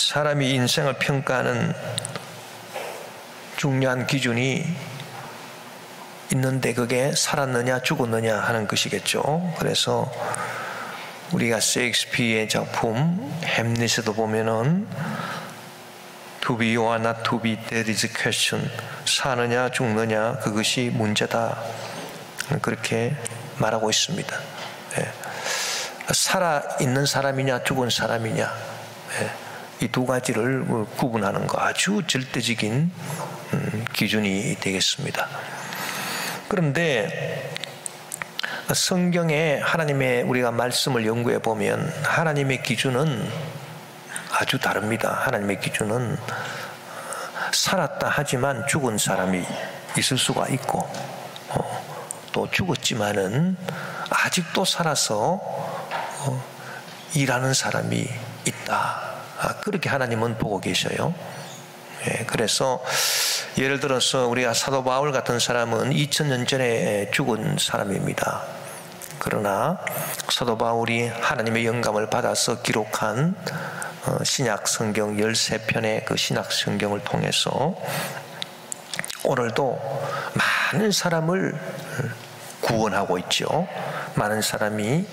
사람이 인생을 평가하는 중요한 기준이 있는데 그게 살았느냐 죽었느냐 하는 것이겠죠. 그래서 우리가 셰익스피어의 작품 햄릿에도 보면은 To be or not to be, that is a question. 사느냐 죽느냐 그것이 문제다. 그렇게 말하고 있습니다. 살아있는 사람이냐 죽은 사람이냐, 이 두 가지를 구분하는 거 아주 절대적인 기준이 되겠습니다. 그런데 성경에 하나님의 우리가 말씀을 연구해 보면 하나님의 기준은 아주 다릅니다. 하나님의 기준은 살았다 하지만 죽은 사람이 있을 수가 있고, 또 죽었지만은 아직도 살아서 일하는 사람이 있다. 그렇게 하나님은 보고 계셔요. 그래서 예를 들어서 우리가 사도 바울 같은 사람은 2000년 전에 죽은 사람입니다. 그러나 사도 바울이 하나님의 영감을 받아서 기록한 신약 성경 13편의 그 신약 성경을 통해서 오늘도 많은 사람을 구원하고 있죠. 많은 사람이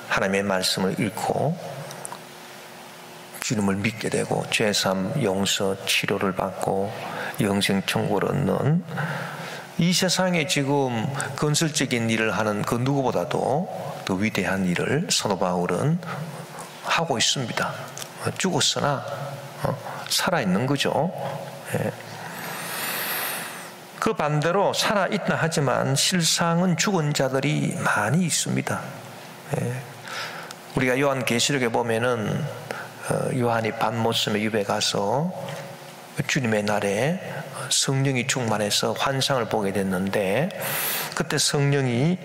하나님의 말씀을 읽고 주님을 믿게 되고 죄사함 용서 치료를 받고 영생 천국을 얻는, 이 세상에 지금 건설적인 일을 하는 그 누구보다도 더 위대한 일을 사도 바울은 하고 있습니다. 죽었으나 살아있는 거죠. 그 반대로 살아있다 하지만 실상은 죽은 자들이 많이 있습니다. 우리가 요한계시록에 보면은 요한이 밤모섬에 유배 가서 주님의 날에 성령이 충만해서 환상을 보게 됐는데, 그때 성령이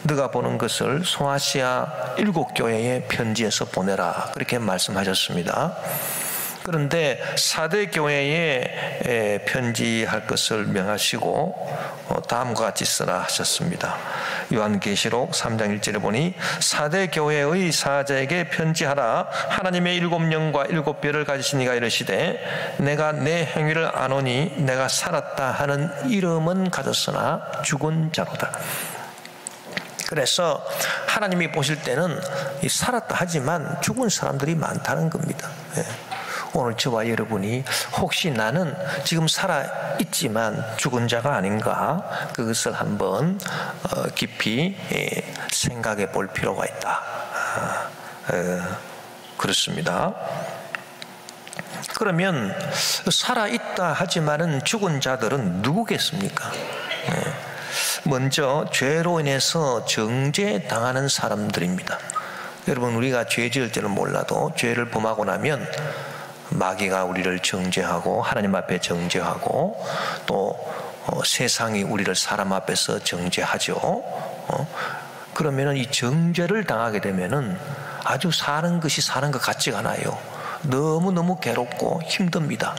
네가 보는 것을 소아시아 7교회에 편지해서 보내라 그렇게 말씀하셨습니다. 그런데 4대 교회에 편지할 것을 명하시고 다음과 같이 쓰라 하셨습니다. 요한계시록 3장 1절에 보니 4대 교회의 사자에게 편지하라. 하나님의 7영과 7뼈를 가지신 이가 이르시되 내가 내 행위를 아노니 내가 살았다 하는 이름은 가졌으나 죽은 자로다. 그래서 하나님이 보실 때는 살았다 하지만 죽은 사람들이 많다는 겁니다. 오늘 저와 여러분이 혹시 나는 지금 살아있지만 죽은 자가 아닌가, 그것을 한번 깊이 생각해 볼 필요가 있다. 그렇습니다. 그러면 살아있다 하지만은 죽은 자들은 누구겠습니까? 먼저 죄로 인해서 정죄당하는 사람들입니다. 여러분, 우리가 죄 지을 때는 몰라도 죄를 범하고 나면 마귀가 우리를 정죄하고 하나님 앞에 정죄하고 또 세상이 우리를 사람 앞에서 정죄하죠. 그러면은 이 정죄를 당하게 되면은 아주 사는 것이 사는 것 같지가 않아요. 너무너무 괴롭고 힘듭니다.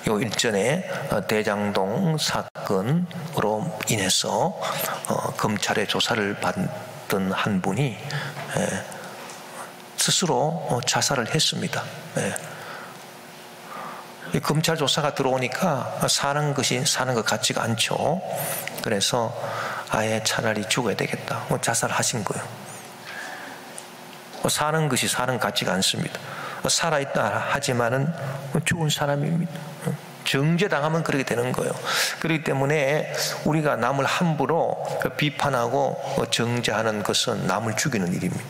요 일전에 대장동 사건으로 인해서 검찰의 조사를 받던 한 분이 스스로 자살을 했습니다. 검찰 조사가 들어오니까 사는 것이 사는 것 같지가 않죠. 그래서 아예 차라리 죽어야 되겠다. 자살하신 거예요. 사는 것이 사는 것 같지가 않습니다. 살아있다 하지만은 죽은 사람입니다. 정죄당하면 그렇게 되는 거예요. 그렇기 때문에 우리가 남을 함부로 비판하고 정죄하는 것은 남을 죽이는 일입니다.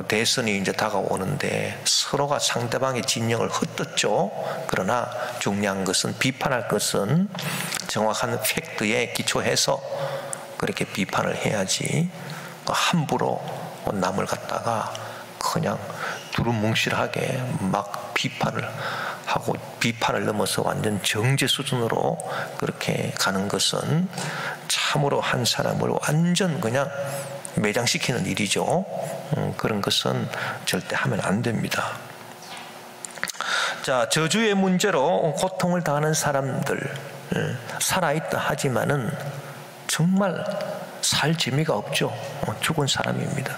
대선이 이제 다가오는데 서로가 상대방의 진영을 흩었죠. 그러나 중요한 것은 비판할 것은 정확한 팩트에 기초해서 그렇게 비판을 해야지, 함부로 남을 갖다가 그냥 두루뭉실하게 막 비판을 하고 비판을 넘어서 완전 정죄 수준으로 그렇게 가는 것은 참으로 한 사람을 완전 그냥 매장시키는 일이죠. 그런 것은 절대 하면 안 됩니다. 자, 저주의 문제로 고통을 당하는 사람들, 살아있다 하지만은 정말 살 재미가 없죠. 죽은 사람입니다.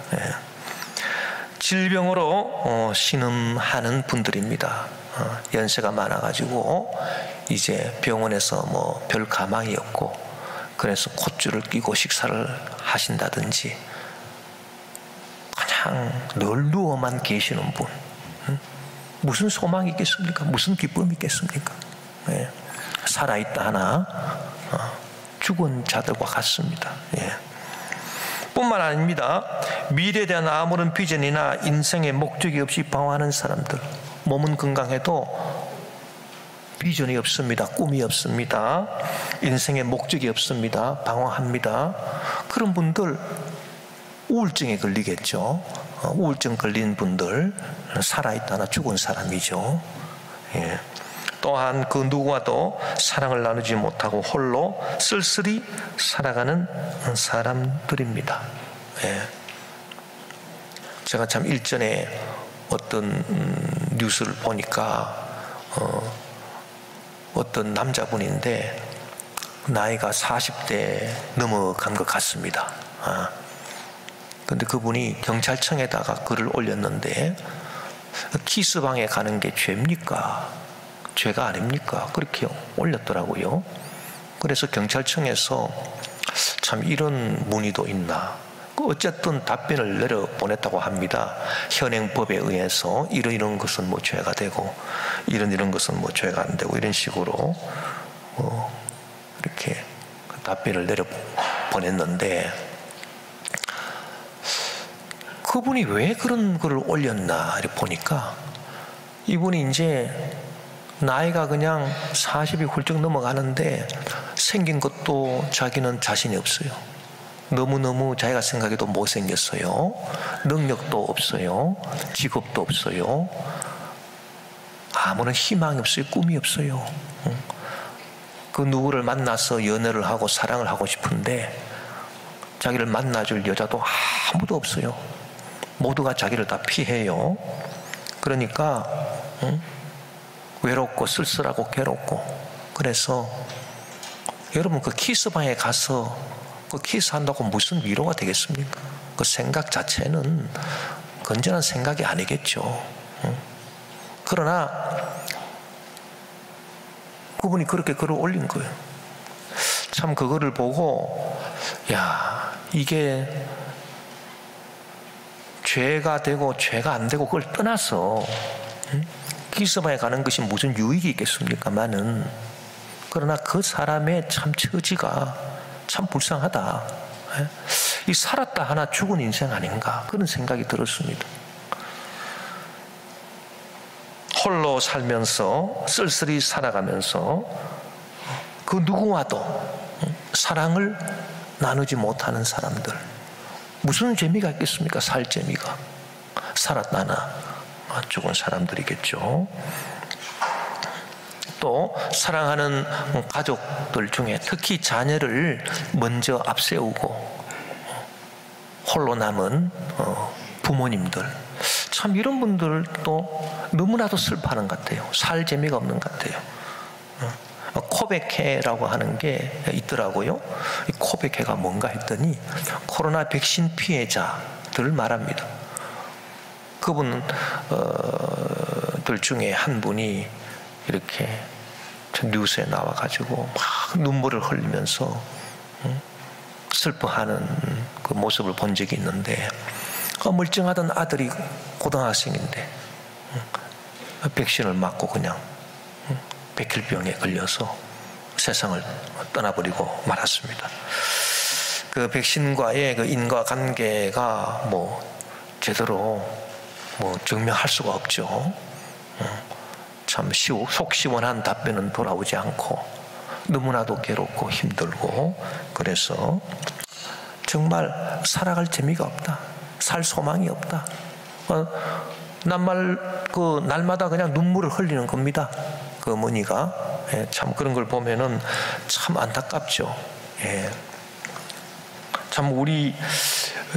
질병으로 신음하는 분들입니다. 연세가 많아가지고 이제 병원에서 뭐 별 가망이 없고 그래서 콧줄을 끼고 식사를 하신다든지 그냥 늘 누워만 계시는 분, 무슨 소망이 있겠습니까? 무슨 기쁨이 있겠습니까? 예. 살아있다 하나 죽은 자들과 같습니다. 예. 뿐만 아닙니다. 미래에 대한 아무런 비전이나 인생의 목적이 없이 방황하는 사람들, 몸은 건강해도 비전이 없습니다. 꿈이 없습니다. 인생의 목적이 없습니다. 방황합니다. 그런 분들 우울증에 걸리겠죠. 우울증 걸린 분들 살아있다나 죽은 사람이죠. 예. 또한 그 누구와도 사랑을 나누지 못하고 홀로 쓸쓸히 살아가는 사람들입니다. 예. 제가 참 일전에 어떤 뉴스를 보니까 어떤 남자분인데 나이가 40대 넘어간 것 같습니다. 근데 그분이 경찰청에다가 글을 올렸는데 키스방에 가는 게 죄입니까? 죄가 아닙니까? 그렇게 올렸더라고요. 그래서 경찰청에서 참 이런 문의도 있나? 어쨌든 답변을 내려보냈다고 합니다. 현행법에 의해서 이런 것은 뭐 죄가 되고 이런 것은 뭐 죄가 안 되고 이런 식으로 이렇게 답변을 내려보냈는데 그분이 왜 그런 글을 올렸나 이렇게 보니까 이분이 이제 나이가 그냥 40이 훌쩍 넘어가는데 생긴 것도 자기는 자신이 없어요. 너무너무 자기가 생각해도 못생겼어요. 능력도 없어요. 직업도 없어요. 아무런 희망이 없어요. 꿈이 없어요. 그 누구를 만나서 연애를 하고 사랑을 하고 싶은데 자기를 만나줄 여자도 아무도 없어요. 모두가 자기를 다 피해요. 그러니까 외롭고 쓸쓸하고 괴롭고 그래서 여러분 그 키스방에 가서 그 키스한다고 무슨 위로가 되겠습니까? 그 생각 자체는 건전한 생각이 아니겠죠. 그러나 그분이 그렇게 글을 올린 거예요. 참 그거를 보고 야 이게 죄가 되고 죄가 안 되고 그걸 떠나서 키스방에 가는 것이 무슨 유익이 있겠습니까마는 그러나 그 사람의 참 처지가 참 불쌍하다. 이 살았다 하나 죽은 인생 아닌가 그런 생각이 들었습니다. 홀로 살면서 쓸쓸히 살아가면서 그 누구와도 사랑을 나누지 못하는 사람들 무슨 재미가 있겠습니까? 살 재미가. 살았다 하나 죽은 사람들이겠죠. 또 사랑하는 가족들 중에 특히 자녀를 먼저 앞세우고 홀로 남은 부모님들 참 이런 분들도 너무나도 슬퍼하는 것 같아요. 살 재미가 없는 것 같아요. 코베케라고 하는 게 있더라고요. 이 코베케가 뭔가 했더니 코로나 백신 피해자들을 말합니다. 그분들 중에 한 분이 이렇게 뉴스에 나와가지고 막 눈물을 흘리면서 슬퍼하는 그 모습을 본 적이 있는데 멀쩡하던 아들이 고등학생인데 백신을 맞고 그냥 백혈병에 걸려서 세상을 떠나버리고 말았습니다. 그 백신과의 그 인과관계가 뭐 제대로 뭐 증명할 수가 없죠. 참 속 시원한 답변은 돌아오지 않고 너무나도 괴롭고 힘들고 그래서 정말 살아갈 재미가 없다. 살 소망이 없다. 날마다 그냥 눈물을 흘리는 겁니다. 그 어머니가 참 그런 걸 보면은 참 안타깝죠. 참 우리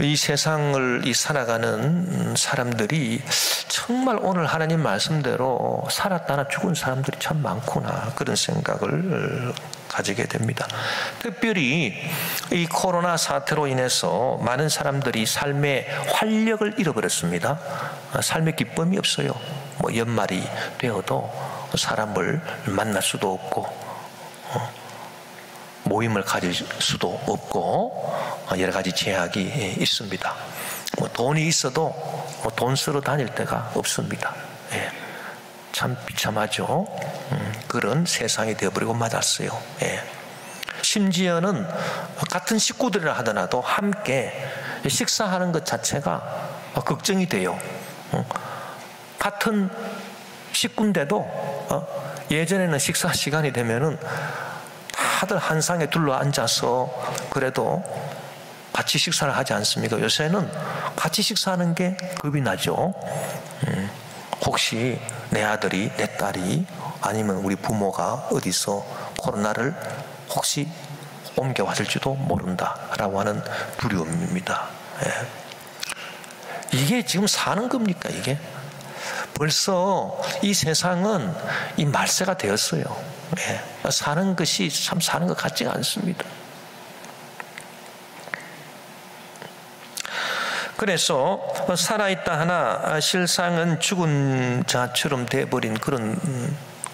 이 세상을 살아가는 사람들이 정말 오늘 하나님 말씀대로 살았다나 죽은 사람들이 참 많구나, 그런 생각을 가지게 됩니다. 특별히 이 코로나 사태로 인해서 많은 사람들이 삶의 활력을 잃어버렸습니다. 삶의 기쁨이 없어요. 연말이 되어도 사람을 만날 수도 없고 모임을 가질 수도 없고 여러 가지 제약이 있습니다. 돈이 있어도 돈 쓰러 다닐 데가 없습니다. 참 비참하죠. 그런 세상이 되어버리고 맞았어요. 심지어는 같은 식구들이라 하더라도 함께 식사하는 것 자체가 걱정이 돼요. 같은 식구인데도 예전에는 식사 시간이 되면은 다들 한 상에 둘러앉아서 그래도 같이 식사를 하지 않습니까? 요새는 같이 식사하는 게 겁이 나죠. 혹시 내 아들이, 내 딸이, 아니면 우리 부모가 어디서 코로나를 혹시 옮겨왔을지도 모른다라고 하는 두려움입니다. 이게 지금 사는 겁니까, 이게? 벌써 이 세상은 이 말세가 되었어요. 사는 것이 참 사는 것 같지가 않습니다. 그래서 살아있다 하나 실상은 죽은 자처럼 돼버린 그런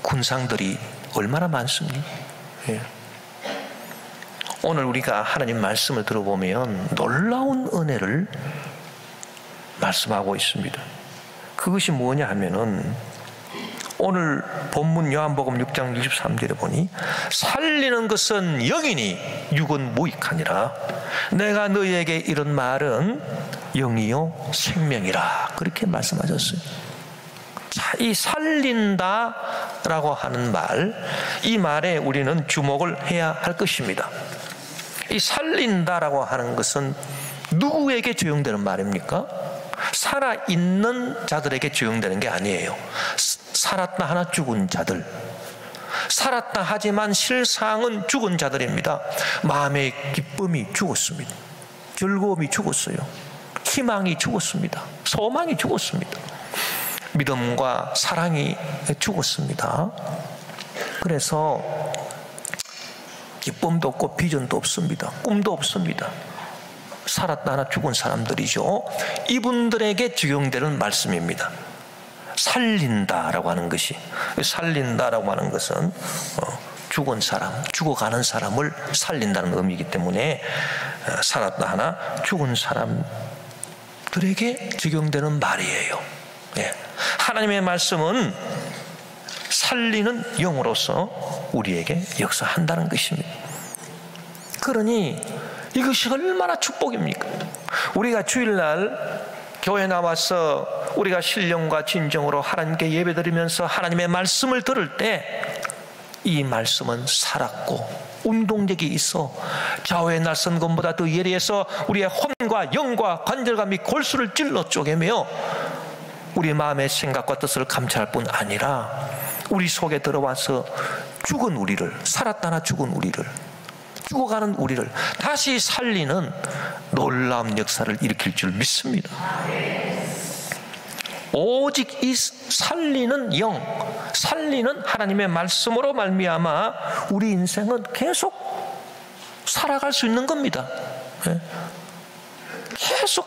군상들이 얼마나 많습니까? 오늘 우리가 하나님 말씀을 들어보면 놀라운 은혜를 말씀하고 있습니다. 그것이 뭐냐 하면은 오늘 본문 요한복음 6장 63절에 보니 살리는 것은 영이니 육은 무익하니라. 내가 너희에게 이런 말은 영이요 생명이라. 그렇게 말씀하셨어요. 자, 이 살린다라고 하는 말, 이 말에 우리는 주목을 해야 할 것입니다. 이 살린다라고 하는 것은 누구에게 적용되는 말입니까? 살아있는 자들에게 적용되는 게 아니에요. 살았다 하나 죽은 자들, 살았다 하지만 실상은 죽은 자들입니다. 마음의 기쁨이 죽었습니다. 즐거움이 죽었어요. 희망이 죽었습니다. 소망이 죽었습니다. 믿음과 사랑이 죽었습니다. 그래서 기쁨도 없고 비전도 없습니다. 꿈도 없습니다. 살았다 하나 죽은 사람들이죠. 이분들에게 적용되는 말씀입니다. 살린다라고 하는 것이, 살린다라고 하는 것은 죽은 사람, 죽어가는 사람을 살린다는 의미이기 때문에 살았다 하나 죽은 사람들에게 적용되는 말이에요. 하나님의 말씀은 살리는 영으로서 우리에게 역사한다는 것입니다. 그러니 이것이 얼마나 축복입니까? 우리가 주일날 교회 나와서 우리가 신령과 진정으로 하나님께 예배드리면서 하나님의 말씀을 들을 때 이 말씀은 살았고 운동력이 있어 좌우의 낯선 것보다 더 예리해서 우리의 혼과 영과 관절과 및 골수를 찔러 쪼개며 우리 마음의 생각과 뜻을 감찰할 뿐 아니라 우리 속에 들어와서 죽은 우리를, 살았다나 죽은 우리를, 죽어가는 우리를 다시 살리는 놀라운 역사를 일으킬 줄 믿습니다. 오직 이 살리는 영, 살리는 하나님의 말씀으로 말미암아 우리 인생은 계속 살아갈 수 있는 겁니다. 계속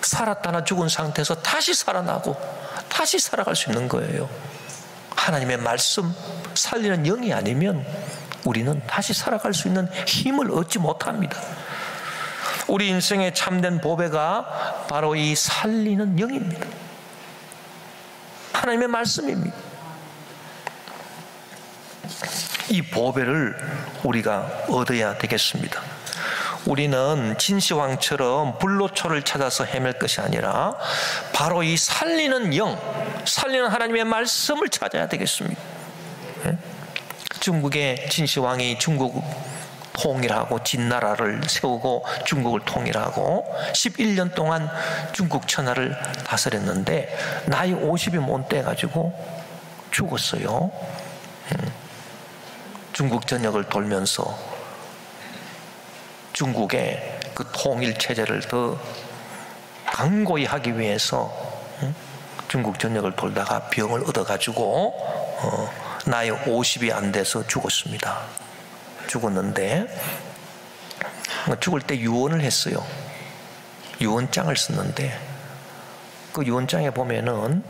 살았다나 죽은 상태에서 다시 살아나고 다시 살아갈 수 있는 거예요. 하나님의 말씀, 살리는 영이 아니면 우리는 다시 살아갈 수 있는 힘을 얻지 못합니다. 우리 인생의 참된 보배가 바로 이 살리는 영입니다. 하나님의 말씀입니다. 이 보배를 우리가 얻어야 되겠습니다. 우리는 진시황처럼 불로초를 찾아서 헤맬 것이 아니라 바로 이 살리는 영, 살리는 하나님의 말씀을 찾아야 되겠습니다. 중국의 진시황이 중국 통일하고 진나라를 세우고 중국을 통일하고 11년 동안 중국 천하를 다스렸는데 나이 50이 못 돼가지고 죽었어요. 중국 전역을 돌면서 중국의 그 통일 체제를 더 강고히 하기 위해서 중국 전역을 돌다가 병을 얻어가지고 나이 50이 안 돼서 죽었습니다. 죽었는데 죽을 때 유언을 했어요. 유언장을 썼는데 그 유언장에 보면은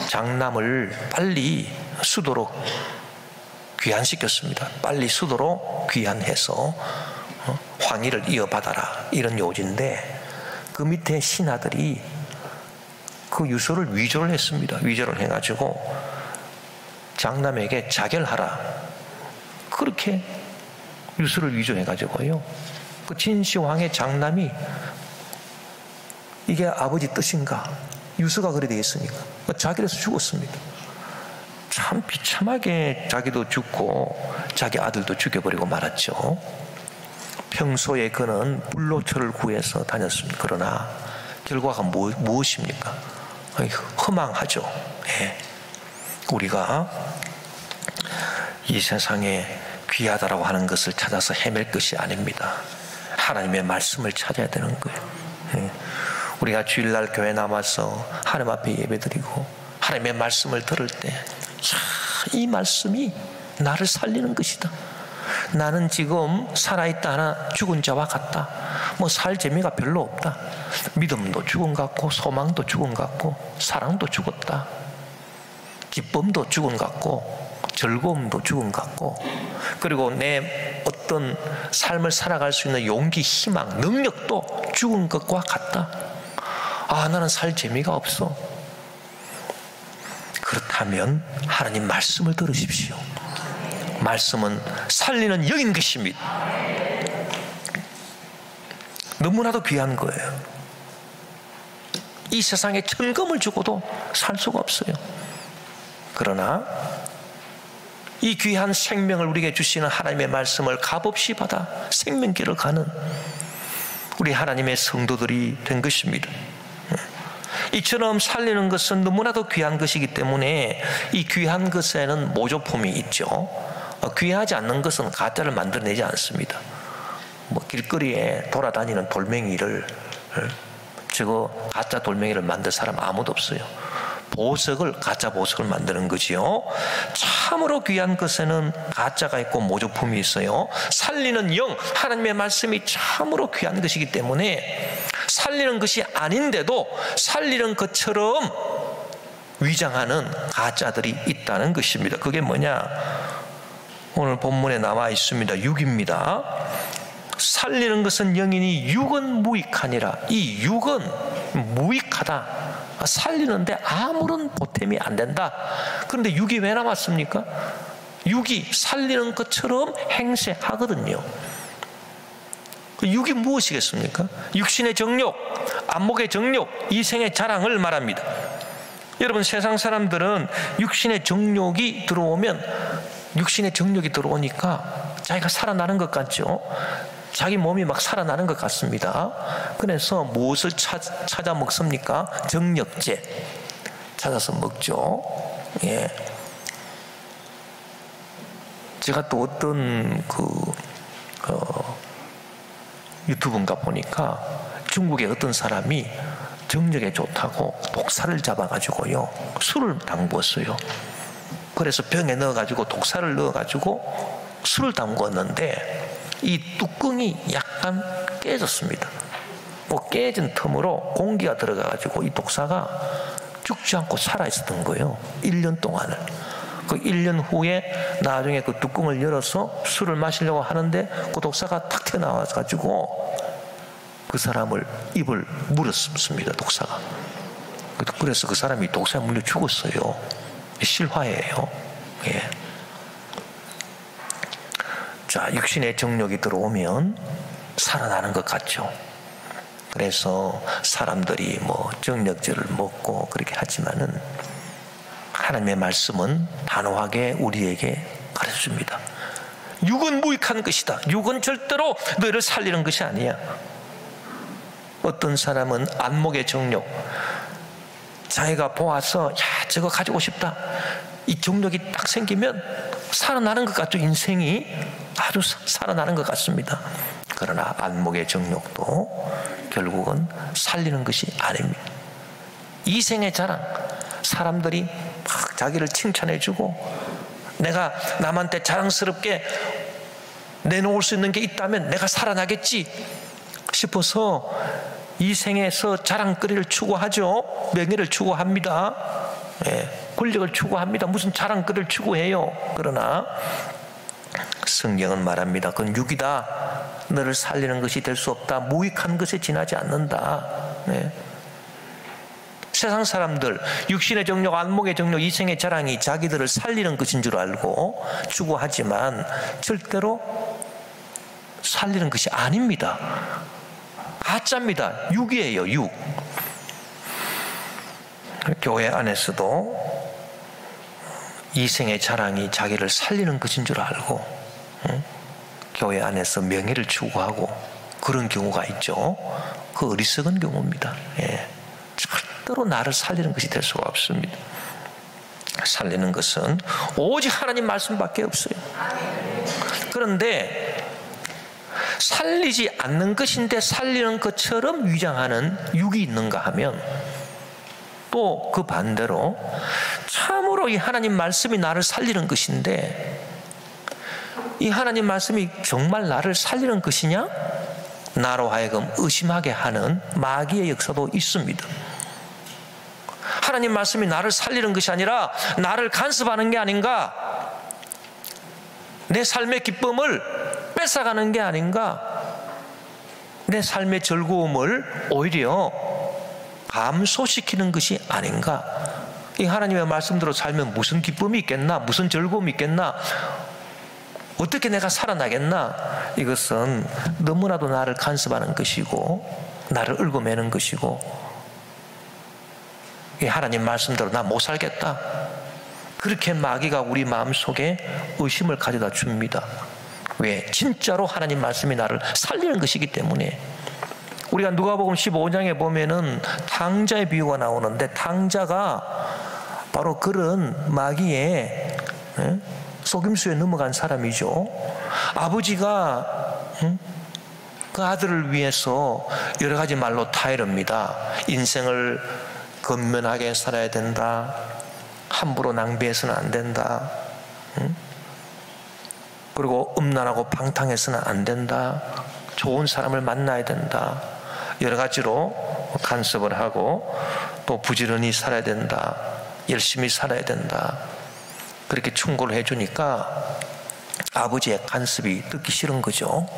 장남을 빨리 수도로 귀환시켰습니다. 빨리 수도로 귀환해서 황위를 이어받아라, 이런 요지인데 그 밑에 신하들이 그 유서를 위조를 했습니다. 위조를 해가지고 장남에게 자결하라, 그렇게 유서를 위조해가지고요, 그 진시황의 장남이 이게 아버지 뜻인가, 유서가 그래 되어 있으니까 자결해서 죽었습니다. 참 비참하게 자기도 죽고 자기 아들도 죽여버리고 말았죠. 평소에 그는 불로초를 구해서 다녔습니다. 그러나 결과가 무엇입니까? 허망하죠. 예. 우리가 이 세상에 귀하다라고 하는 것을 찾아서 헤맬 것이 아닙니다. 하나님의 말씀을 찾아야 되는 거예요. 예. 우리가 주일날 교회 남아서 하나님 앞에 예배드리고 하나님의 말씀을 들을 때 이 말씀이 나를 살리는 것이다. 나는 지금 살아있다 하나 죽은 자와 같다. 뭐 살 재미가 별로 없다. 믿음도 죽은 것 같고 소망도 죽은 것 같고 사랑도 죽었다. 기쁨도 죽은 것 같고 즐거움도 죽은 것 같고, 그리고 내 어떤 삶을 살아갈 수 있는 용기, 희망, 능력도 죽은 것과 같다. 아, 나는 살 재미가 없어. 그렇다면 하나님 말씀을 들으십시오. 말씀은 살리는 영인 것입니다. 너무나도 귀한 거예요. 이 세상에 천금을 주고도 살 수가 없어요. 그러나 이 귀한 생명을 우리에게 주시는 하나님의 말씀을 값없이 받아 생명길을 가는 우리 하나님의 성도들이 된 것입니다. 이처럼 살리는 것은 너무나도 귀한 것이기 때문에 이 귀한 것에는 모조품이 있죠. 귀하지 않는 것은 가짜를 만들어내지 않습니다. 뭐 길거리에 돌아다니는 돌멩이를, 저거 가짜 돌멩이를 만들 사람 아무도 없어요. 보석을, 가짜 보석을 만드는 거지요. 참으로 귀한 것에는 가짜가 있고 모조품이 있어요. 살리는 영, 하나님의 말씀이 참으로 귀한 것이기 때문에 살리는 것이 아닌데도 살리는 것처럼 위장하는 가짜들이 있다는 것입니다. 그게 뭐냐? 오늘 본문에 나와 있습니다. 육입니다. 살리는 것은 영이니 육은 무익하니라. 이 육은 무익하다. 살리는데 아무런 보탬이 안 된다. 그런데 육이 왜 남았습니까? 육이 살리는 것처럼 행세하거든요. 그 육이 무엇이겠습니까? 육신의 정욕, 안목의 정욕, 이생의 자랑을 말합니다. 여러분, 세상 사람들은 육신의 정욕이 들어오니까 자기가 살아나는 것 같죠? 자기 몸이 막 살아나는 것 같습니다. 그래서 무엇을 찾아 먹습니까? 정력제 찾아서 먹죠. 예. 제가 또 어떤 유튜브인가 보니까 중국의 어떤 사람이 정력에 좋다고 독사를 잡아가지고요, 술을 담궜어요. 그래서 병에 넣어가지고 독사를 넣어가지고 술을 담궜는데 이 뚜껑이 약간 깨졌습니다. 그 깨진 틈으로 공기가 들어가가지고 이 독사가 죽지 않고 살아있었던 거예요. 1년 동안을. 그 1년 후에 나중에 그 뚜껑을 열어서 술을 마시려고 하는데 그 독사가 탁 튀어나와가지고 그 사람을 입을 물었습니다. 독사가. 그래서 그 사람이 독사에 물려 죽었어요. 실화예요. 예. 자, 육신의 정욕이 들어오면 살아나는 것 같죠. 그래서 사람들이 뭐 정력제를 먹고 그렇게 하지만은 하나님의 말씀은 단호하게 우리에게 가르쳐줍니다. 육은 무익한 것이다. 육은 절대로 너를 살리는 것이 아니야. 어떤 사람은 안목의 정욕, 자기가 보아서 야, 저거 가지고 싶다, 이 정욕이 딱 생기면 살아나는 것 같죠. 인생이 아주 살아나는 것 같습니다. 그러나 안목의 정욕도 결국은 살리는 것이 아닙니다. 이생의 자랑, 사람들이 막 자기를 칭찬해주고 내가 남한테 자랑스럽게 내놓을 수 있는 게 있다면 내가 살아나겠지 싶어서 이 생에서 자랑거리를 추구하죠. 명예를 추구합니다. 권력을 추구합니다. 무슨 자랑거리를 추구해요. 그러나 성경은 말합니다. 그건 육이다. 너를 살리는 것이 될 수 없다. 무익한 것에 지나지 않는다. 세상 사람들 육신의 정욕, 안목의 정욕, 이생의 자랑이 자기들을 살리는 것인 줄 알고 추구하지만 절대로 살리는 것이 아닙니다. 가짜입니다. 육이에요. 육. 교회 안에서도 이생의 자랑이 자기를 살리는 것인 줄 알고 교회 안에서 명예를 추구하고 그런 경우가 있죠. 그 어리석은 경우입니다. 절대로 나를 살리는 것이 될 수가 없습니다. 살리는 것은 오직 하나님 말씀밖에 없어요. 그런데 살리지 않는 것인데 살리는 것처럼 위장하는 육이 있는가 하면 또 그 반대로 참으로 이 하나님 말씀이 나를 살리는 것인데 이 하나님 말씀이 정말 나를 살리는 것이냐? 나로 하여금 의심하게 하는 마귀의 역사도 있습니다. 하나님 말씀이 나를 살리는 것이 아니라 나를 간섭하는 게 아닌가? 내 삶의 기쁨을 뺏어가는 게 아닌가? 내 삶의 즐거움을 오히려 감소시키는 것이 아닌가? 이 하나님의 말씀대로 살면 무슨 기쁨이 있겠나? 무슨 즐거움이 있겠나? 어떻게 내가 살아나겠나? 이것은 너무나도 나를 간섭하는 것이고 나를 얽어매는 것이고 이 하나님 말씀대로 나 못 살겠다. 그렇게 마귀가 우리 마음속에 의심을 가져다 줍니다. 왜? 진짜로 하나님 말씀이 나를 살리는 것이기 때문에. 우리가 누가복음 15장에 보면은 탕자의 비유가 나오는데 탕자가 바로 그런 마귀의 속임수에 넘어간 사람이죠. 아버지가 그 아들을 위해서 여러 가지 말로 타이릅니다. 인생을 건면하게 살아야 된다. 함부로 낭비해서는 안 된다. 그리고 음란하고 방탕해서는 안 된다. 좋은 사람을 만나야 된다. 여러 가지로 간섭을 하고 또 부지런히 살아야 된다. 열심히 살아야 된다. 그렇게 충고를 해주니까 아버지의 간섭이 듣기 싫은 거죠.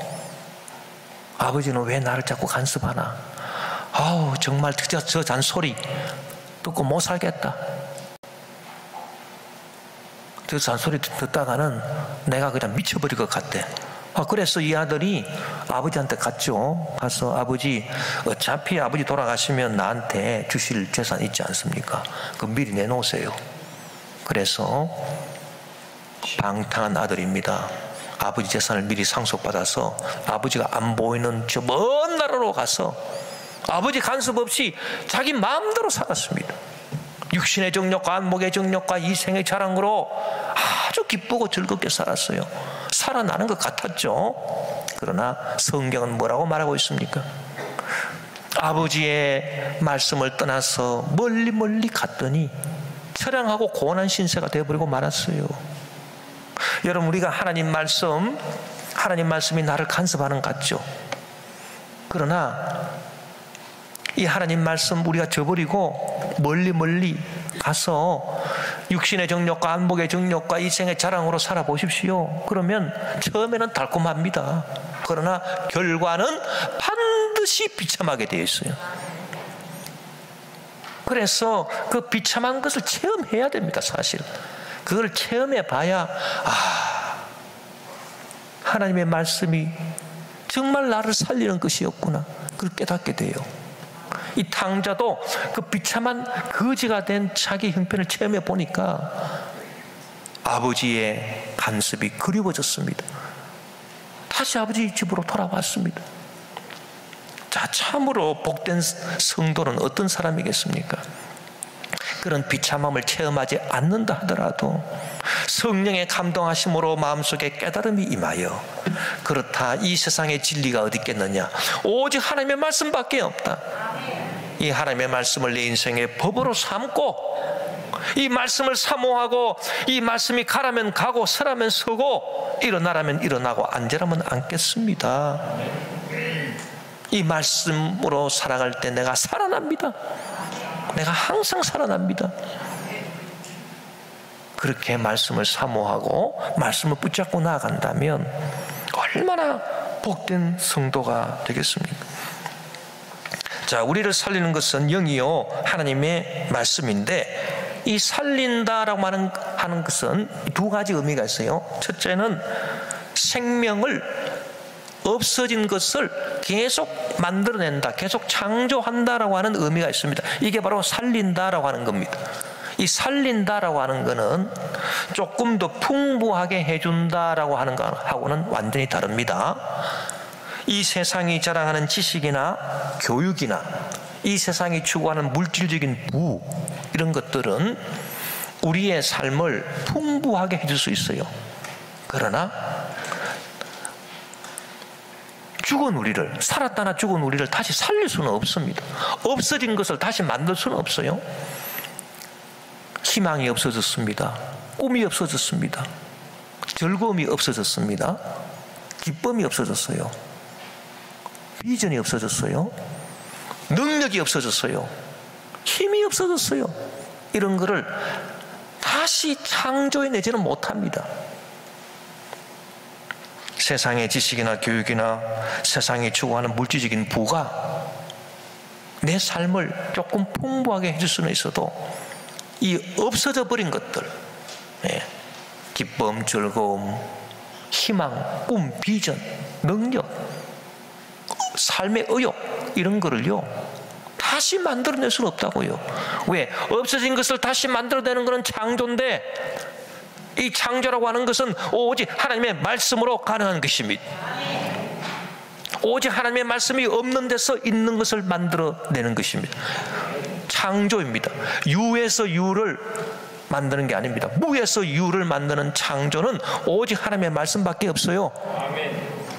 아버지는 왜 나를 자꾸 간섭하나? 아우 정말 저 잔소리 듣고 못 살겠다. 저 잔소리 듣다가는 내가 그냥 미쳐버릴 것 같대. 그래서 이 아들이 아버지한테 갔죠. 가서 아버지 어차피 아버지 돌아가시면 나한테 주실 재산 있지 않습니까? 그 미리 내놓으세요. 그래서 방탕한 아들입니다. 아버지 재산을 미리 상속받아서 아버지가 안 보이는 저 먼 나라로 가서 아버지 간섭 없이 자기 마음대로 살았습니다. 육신의 정욕과 안목의 정욕과 이생의 자랑으로 아주 기쁘고 즐겁게 살았어요. 살아나는 것 같았죠. 그러나 성경은 뭐라고 말하고 있습니까? 아버지의 말씀을 떠나서 멀리 갔더니 처량하고 고난한 신세가 되어버리고 말았어요. 여러분 우리가 하나님 말씀이 나를 간섭하는 것 같죠. 그러나 이 하나님 말씀 우리가 저버리고 멀리 가서 육신의 정욕과 안목의 정욕과 이생의 자랑으로 살아보십시오. 그러면 처음에는 달콤합니다. 그러나 결과는 반드시 비참하게 되어 있어요. 그래서 그 비참한 것을 체험해야 됩니다. 사실 그걸 체험해 봐야 하나님의 말씀이 정말 나를 살리는 것이었구나 그걸 깨닫게 돼요. 이 탕자도 그 비참한 거지가 된 자기 형편을 체험해 보니까 아버지의 간섭이 그리워졌습니다. 다시 아버지 집으로 돌아왔습니다. 자, 참으로 복된 성도는 어떤 사람이겠습니까? 그런 비참함을 체험하지 않는다 하더라도 성령의 감동하심으로 마음속에 깨달음이 임하여, 그렇다 이 세상의 진리가 어디 있겠느냐, 오직 하나님의 말씀밖에 없다. 이 하나님의 말씀을 내 인생의 법으로 삼고, 이 말씀을 사모하고, 이 말씀이 가라면 가고 서라면 서고 일어나라면 일어나고 앉으라면 앉겠습니다. 이 말씀으로 살아갈 때 내가 살아납니다. 내가 항상 살아납니다. 그렇게 말씀을 사모하고 말씀을 붙잡고 나아간다면 얼마나 복된 성도가 되겠습니까? 자, 우리를 살리는 것은 영이요 하나님의 말씀인데, 이 살린다라고 하는 것은 두 가지 의미가 있어요. 첫째는 생명을, 없어진 것을 계속 만들어낸다, 계속 창조한다라고 하는 의미가 있습니다. 이게 바로 살린다라고 하는 겁니다. 이 살린다라고 하는 것은 조금 더 풍부하게 해준다라고 하는 것하고는 완전히 다릅니다. 이 세상이 자랑하는 지식이나 교육이나 이 세상이 추구하는 물질적인 부, 이런 것들은 우리의 삶을 풍부하게 해줄 수 있어요. 그러나 죽은 우리를, 살았다나 죽은 우리를 다시 살릴 수는 없습니다. 없어진 것을 다시 만들 수는 없어요. 희망이 없어졌습니다. 꿈이 없어졌습니다. 즐거움이 없어졌습니다. 기쁨이 없어졌어요. 비전이 없어졌어요. 능력이 없어졌어요. 힘이 없어졌어요. 이런 거를 다시 창조해내지는 못합니다. 세상의 지식이나 교육이나 세상이 추구하는 물질적인 부가 내 삶을 조금 풍부하게 해줄 수는 있어도, 이 없어져 버린 것들, 기쁨, 즐거움, 희망, 꿈, 비전, 능력, 삶의 의욕, 이런 거를요 다시 만들어낼 수는 없다고요. 왜? 없어진 것을 다시 만들어내는 것은 창조인데, 이 창조라고 하는 것은 오직 하나님의 말씀으로 가능한 것입니다. 오직 하나님의 말씀이 없는 데서 있는 것을 만들어내는 것입니다. 창조입니다. 유에서 유를 만드는 게 아닙니다. 무에서 유를 만드는 창조는 오직 하나님의 말씀밖에 없어요.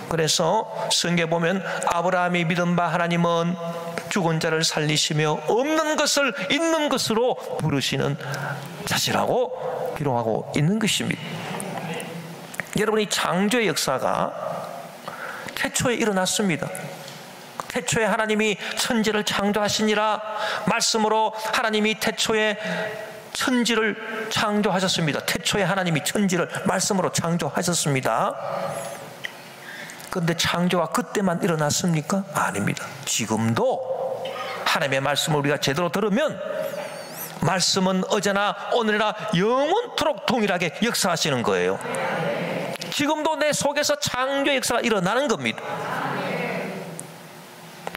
그래서 성경에 보면 아브라함이 믿은 바 하나님은 죽은 자를 살리시며 없는 것을 있는 것으로 부르시는 자시라고 기록하고 있는 것입니다. 여러분, 이 창조의 역사가 태초에 일어났습니다. 태초에 하나님이 천지를 창조하시니라, 말씀으로 하나님이 태초에 천지를 창조하셨습니다. 태초에 하나님이 천지를 말씀으로 창조하셨습니다. 그런데 창조가 그때만 일어났습니까? 아닙니다. 지금도 하나님의 말씀을 우리가 제대로 들으면 말씀은 어제나 오늘이나 영원토록 동일하게 역사하시는 거예요. 지금도 내 속에서 창조의 역사가 일어나는 겁니다.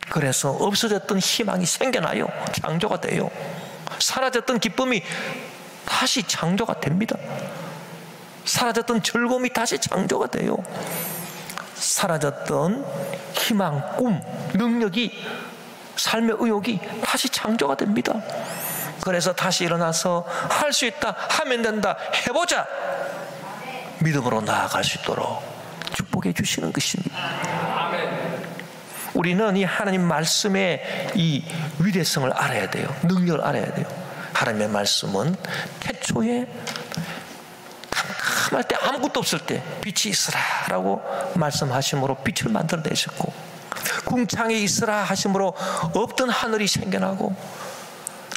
그래서 없어졌던 희망이 생겨나요. 창조가 돼요. 사라졌던 기쁨이 다시 창조가 됩니다. 사라졌던 즐거움이 다시 창조가 돼요. 사라졌던 희망, 꿈, 능력이, 삶의 의욕이 다시 창조가 됩니다. 그래서 다시 일어나서 할 수 있다, 하면 된다, 해보자, 믿음으로 나아갈 수 있도록 축복해 주시는 것입니다. 우리는 이 하나님 말씀의 이 위대성을 알아야 돼요. 능력을 알아야 돼요. 하나님의 말씀은 태초에 깜깜할 때, 아무것도 없을 때 빛이 있으라라고 말씀하심으로 빛을 만들어내셨고, 궁창이 있으라 하심으로 없던 하늘이 생겨나고,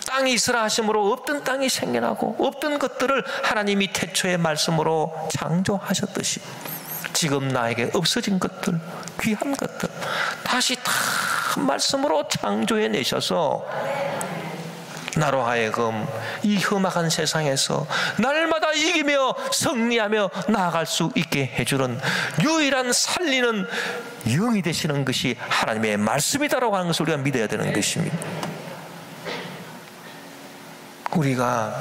땅이 있으라 하심으로 없던 땅이 생겨나고, 없던 것들을 하나님이 태초의 말씀으로 창조하셨듯이 지금 나에게 없어진 것들, 귀한 것들 다시 다 말씀으로 창조해내셔서 나로 하여금 이 험악한 세상에서 날마다 이기며 승리하며 나아갈 수 있게 해주는 유일한 살리는 영이 되시는 것이 하나님의 말씀이다라고 하는 것을 우리가 믿어야 되는 것입니다. 우리가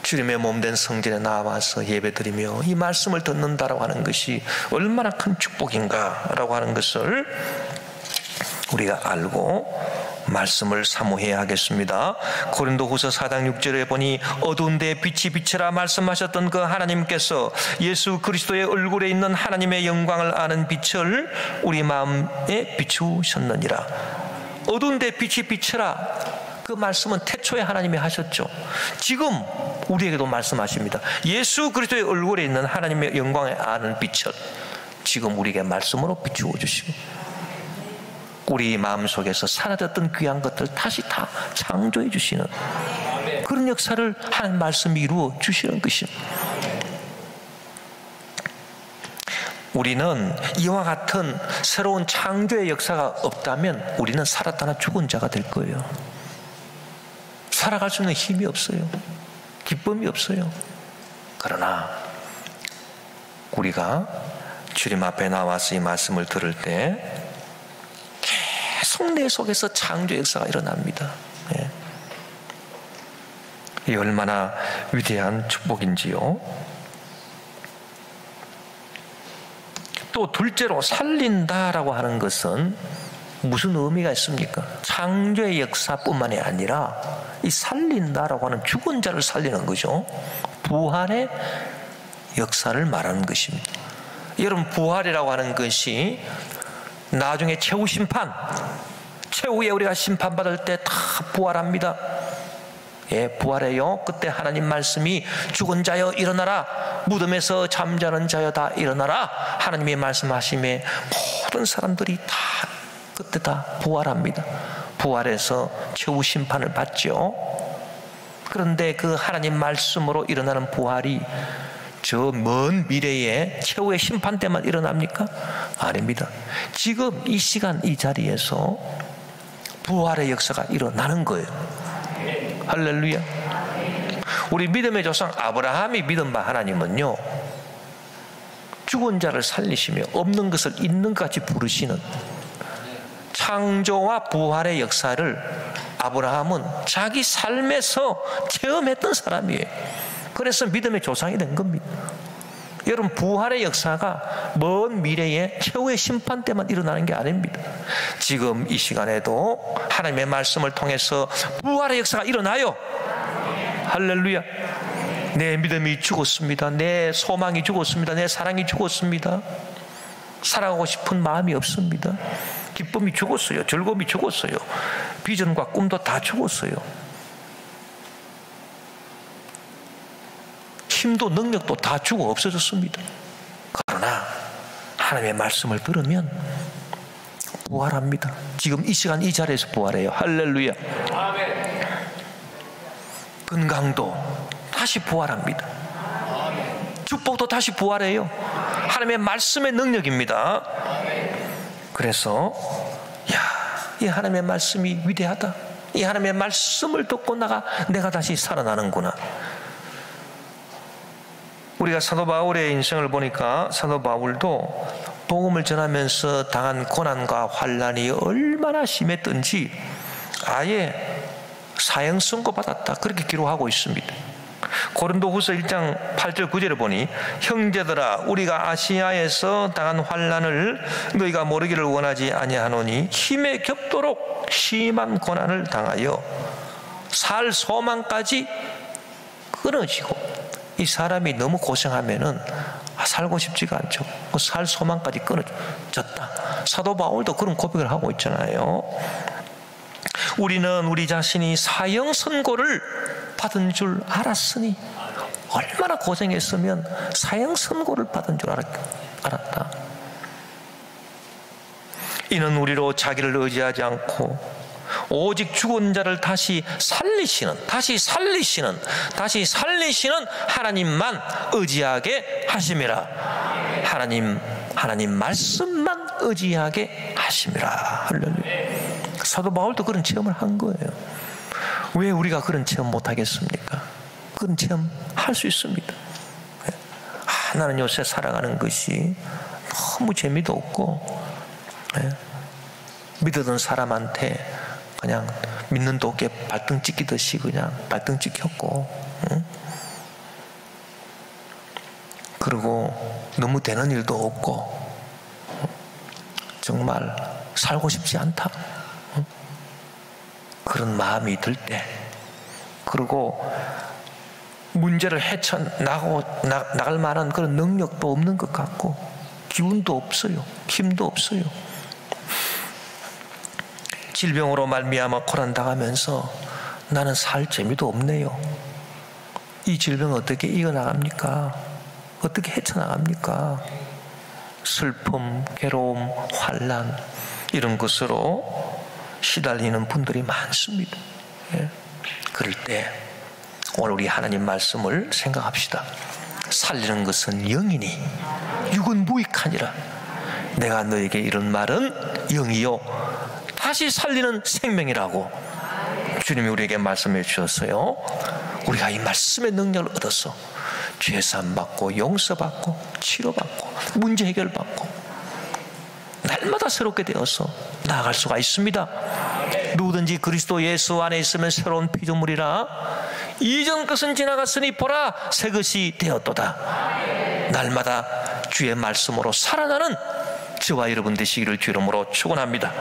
주님의 몸된 성전에 나와서 예배드리며 이 말씀을 듣는다라고 하는 것이 얼마나 큰 축복인가라고 하는 것을 우리가 알고 말씀을 사모해야 하겠습니다. 고린도후서 4장 6절에 보니 어두운 데에 빛이 비치라 말씀하셨던 그 하나님께서 예수 그리스도의 얼굴에 있는 하나님의 영광을 아는 빛을 우리 마음에 비추셨느니라. 어두운 데에 빛이 비치라, 그 말씀은 태초에 하나님이 하셨죠. 지금 우리에게도 말씀하십니다. 예수 그리스도의 얼굴에 있는 하나님의 영광을 아는 빛을 지금 우리에게 말씀으로 비추어 주시고, 우리 마음속에서 사라졌던 귀한 것들 다시 다 창조해 주시는 그런 역사를 하나님 말씀이 이루어 주시는 것입니다. 우리는 이와 같은 새로운 창조의 역사가 없다면 우리는 살았다나 죽은 자가 될 거예요. 살아갈 수 있는 힘이 없어요. 기쁨이 없어요. 그러나 우리가 주님 앞에 나와서 이 말씀을 들을 때 계속 내 속에서 창조 역사가 일어납니다. 예. 이 얼마나 위대한 축복인지요. 또 둘째로 살린다라고 하는 것은 무슨 의미가 있습니까? 창조의 역사뿐만이 아니라 이 살린다라고 하는 죽은 자를 살리는 거죠. 부활의 역사를 말하는 것입니다. 여러분, 부활이라고 하는 것이 나중에 최후 심판, 최후에 우리가 심판받을 때 다 부활합니다. 예, 부활해요. 그때 하나님 말씀이 죽은 자여 일어나라, 무덤에서 잠자는 자여 다 일어나라, 하나님의 말씀하심에 모든 사람들이 다 그때 다 부활합니다. 부활해서 최후 심판을 받죠. 그런데 그 하나님 말씀으로 일어나는 부활이 저 먼 미래에 최후의 심판 때만 일어납니까? 아닙니다. 지금 이 시간 이 자리에서 부활의 역사가 일어나는 거예요. 할렐루야. 우리 믿음의 조상 아브라함이 믿은 바 하나님은요, 죽은 자를 살리시며 없는 것을 있는 것 같이 부르시는 창조와 부활의 역사를 아브라함은 자기 삶에서 체험했던 사람이에요. 그래서 믿음의 조상이 된 겁니다. 여러분, 부활의 역사가 먼 미래에 최후의 심판 때만 일어나는 게 아닙니다. 지금 이 시간에도 하나님의 말씀을 통해서 부활의 역사가 일어나요. 할렐루야. 내 믿음이 죽었습니다. 내 소망이 죽었습니다. 내 사랑이 죽었습니다. 살아가고 싶은 마음이 없습니다. 기쁨이 죽었어요. 즐거움이 죽었어요. 비전과 꿈도 다 죽었어요. 힘도 능력도 다 죽어 없어졌습니다. 그러나 하나님의 말씀을 들으면 부활합니다. 지금 이 시간 이 자리에서 부활해요. 할렐루야. 아멘. 건강도 다시 부활합니다. 아멘. 축복도 다시 부활해요. 하나님의 말씀의 능력입니다. 아멘. 그래서 이 하나님의 말씀이 위대하다. 이 하나님의 말씀을 듣고 내가 다시 살아나는구나. 우리가 사도 바울의 인생을 보니까 사도 바울도 복음을 전하면서 당한 고난과 환난이 얼마나 심했던지 아예 사형 선고받았다, 그렇게 기록하고 있습니다. 고린도후서 1장 8절 9절에 보니 형제들아, 우리가 아시아에서 당한 환난을 너희가 모르기를 원하지 아니하노니 힘에 겹도록 심한 고난을 당하여 살 소망까지 끊어지고, 이 사람이 너무 고생하면은 살고 싶지가 않죠. 살 소망까지 끊어졌다. 사도 바울도 그런 고백을 하고 있잖아요. 우리는 우리 자신이 사형 선고를 받은 줄 알았으니, 얼마나 고생했으면 사형 선고를 받은 줄 알았다. 이는 우리로 자기를 의지하지 않고 오직 죽은 자를 다시 살리시는 하나님만 의지하게 하심이라. 하나님 말씀만 의지하게 하심이라. 할렐루야. 사도 바울도 그런 체험을 한 거예요. 왜 우리가 그런 체험 못 하겠습니까? 그런 체험 할 수 있습니다. 나는 요새 살아가는 것이 너무 재미도 없고, 믿었던 사람한테 그냥 믿는 도끼에 발등 찍히듯이 그냥 발등 찍혔고, 그리고 너무 되는 일도 없고, 정말 살고 싶지 않다. 그런 마음이 들 때, 그리고 문제를 헤쳐나갈 만한 그런 능력도 없는 것 같고 기운도 없어요. 힘도 없어요. 질병으로 말미암아 고난당하면서 나는 살 재미도 없네요. 이 질병 어떻게 이겨나갑니까? 어떻게 헤쳐나갑니까? 슬픔, 괴로움, 환난 이런 것으로 시달리는 분들이 많습니다. 예. 그럴 때 오늘 우리 하나님 말씀을 생각합시다. 살리는 것은 영이니 육은 무익하니라. 내가 너에게 이런 말은 영이요 다시 살리는 생명이라고 주님이 우리에게 말씀해 주셨어요. 우리가 이 말씀의 능력을 얻어서 죄사함받고 용서받고 치료받고 문제 해결받고 날마다 새롭게 되어서 나아갈 수가 있습니다. 누구든지 그리스도 예수 안에 있으면 새로운 피조물이라. 이전 것은 지나갔으니 보라 새 것이 되었도다. 날마다 주의 말씀으로 살아나는 저와 여러분 되시기를 주 이름으로 축원합니다.